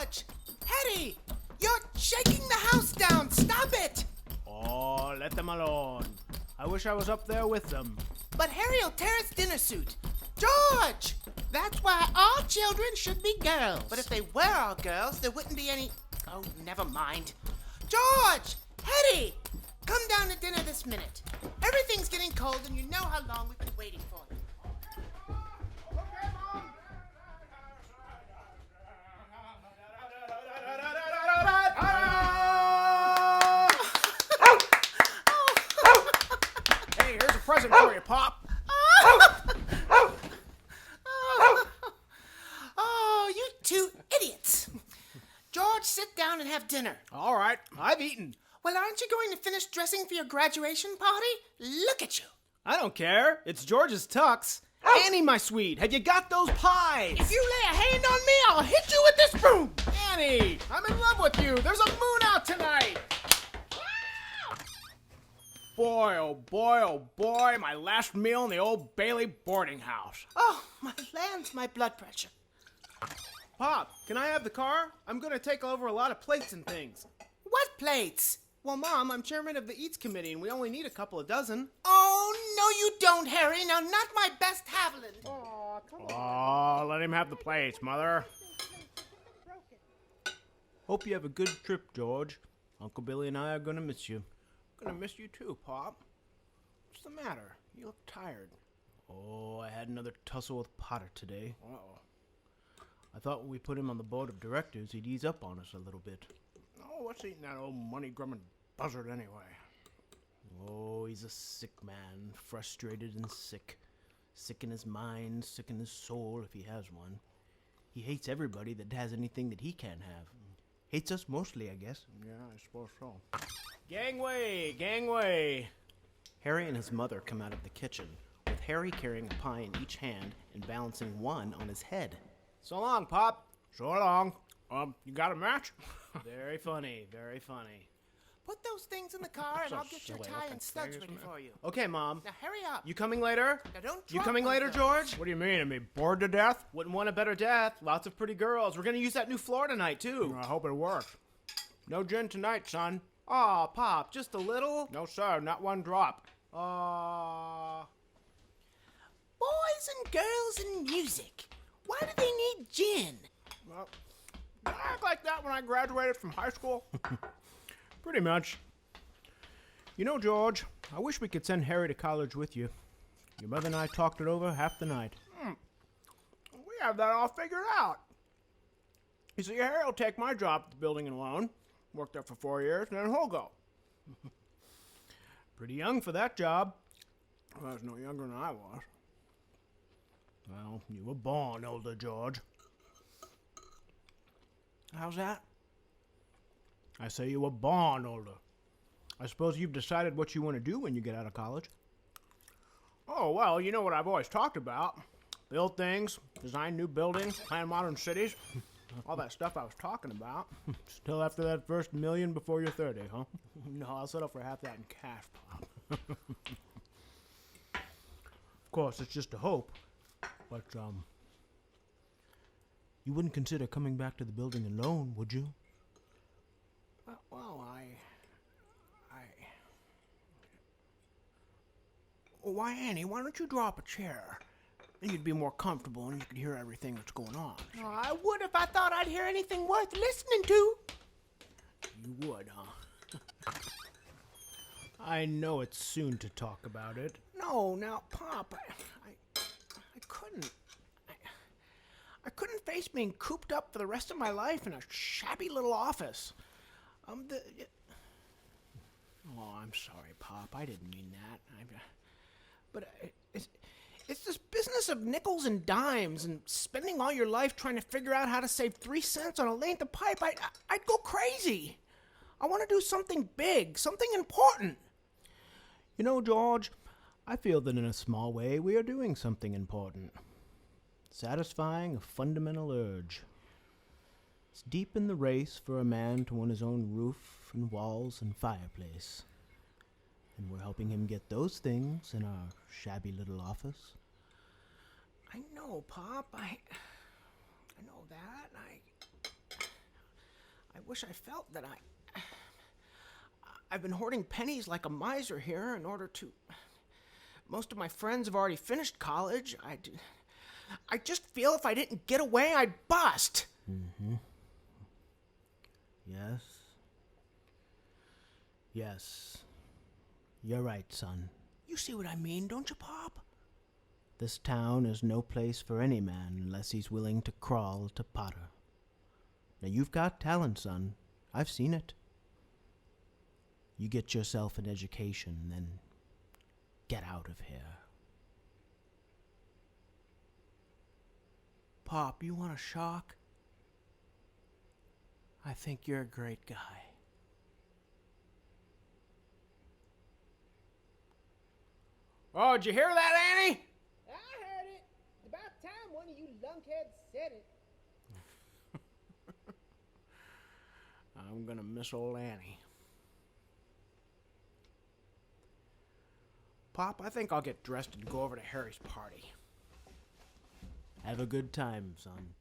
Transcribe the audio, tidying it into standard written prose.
George! Hetty! You're shaking the house down! Stop it! Oh, let them alone. I wish I was up there with them. But Harry'll tear his dinner suit. George! That's why all children should be girls. But if they were all girls, there wouldn't be any... Oh, never mind. George! Hetty! Come down to dinner this minute. Everything's getting cold and you know how long we've been waiting for you. Hey, here's a present for you, Pop. Oh, you two idiots. George, sit down and have dinner. All right, I've eaten. Well, aren't you going to finish dressing for your graduation party? Look at you. I don't care. It's George's tux. Annie, my sweet, have you got those pies? If you lay a hand on me, I'll hit you with this broom. Annie, I'm in love with you. There's a moon out tonight. Boy, oh boy, my last meal in the Old Bailey boarding house. Oh, my land's my blood pressure. Pop, can I have the car? I'm going to take over a lot of plates and things. What plates? Well, Mom, I'm chairman of the Eats Committee, and we only need a couple of dozen. Oh, no you don't, Harry. Now, not my best Haviland. Oh, let him have the plates, Mother. Hope you have a good trip, George. Uncle Billy and I are going to miss you. Going to miss you too, Pop. What's the matter? You look tired. Oh, I had another tussle with Potter today. Uh-oh. I thought when we put him on the board of directors, he'd ease up on us a little bit. Oh, what's eating that old money-grubbing buzzard anyway? Oh, he's a sick man, frustrated and sick. Sick in his mind, sick in his soul, if he has one. He hates everybody that has anything that he can't have. Hates us mostly, I guess. Yeah, I suppose so. Gangway, gangway! Harry and his mother come out of the kitchen, with Harry carrying a pie in each hand and balancing one on his head. So long, Pop. So long. You got a match? Very funny, very funny. Put those things in the car and So I'll get your silly. tie What and kind studs of thing ready is for you. Okay, Mom. Now, hurry up. You coming later? Now, don't You drop coming one of later, those. George? What do you mean? Am I bored to death? Wouldn't want a better death. Lots of pretty girls. We're going to use that new floor tonight, too. I hope it works. No gin tonight, son. Aw, Pop, just a little? No, sir, not one drop. Boys and girls and music. Why do they need gin? Well, did I act like that when I graduated from high school? Pretty much. You know, George, I wish we could send Harry to college with you. Your mother and I talked it over half the night. We have that all figured out. You see, Harry will take my job at the building and loan. Worked there for 4 years, and then he'll go. Pretty young for that job. Well, I was no younger than I was. Well, you were born older, George. How's that? I say you were born older. I suppose you've decided what you want to do when you get out of college. Oh, well, you know what I've always talked about. Build things, design new buildings, plan modern cities. All that stuff I was talking about. Still after that first million before you're 30, huh? No, I'll settle for half that in cash, Pop. Of course, it's just a hope. But, you wouldn't consider coming back to the building alone, would you? Well, Why, Annie, why don't you draw up a chair? Then you'd be more comfortable and you could hear everything that's going on. Oh, I would if I thought I'd hear anything worth listening to. You would, huh? I know it's soon to talk about it. No, now, Pop, I couldn't. I couldn't face being cooped up for the rest of my life in a shabby little office. Oh, I'm sorry, Pop. I didn't mean that. But it's this business of nickels and dimes and spending all your life trying to figure out how to save 3 cents on a length of pipe. I'd go crazy. I want to do something big, something important. You know, George, I feel that in a small way we are doing something important. Satisfying a fundamental urge. It's deep in the race for a man to want his own roof and walls and fireplace. And we're helping him get those things in our shabby little office. I know, Pop. I know that. I wish I felt that I've been hoarding pennies like a miser here in order to... Most of my friends have already finished college. I just feel if I didn't get away, I'd bust. Mm-hmm. Yes. Yes. You're right, son. You see what I mean, don't you, Pop? This town is no place for any man unless he's willing to crawl to Potter. Now, you've got talent, son. I've seen it. You get yourself an education, then get out of here. Pop, you want a shock? I think you're a great guy. Oh, did you hear that, Annie? I heard it. It's about time one of you lunkheads said it. I'm gonna miss old Annie. Pop, I think I'll get dressed and go over to Harry's party. Have a good time, son.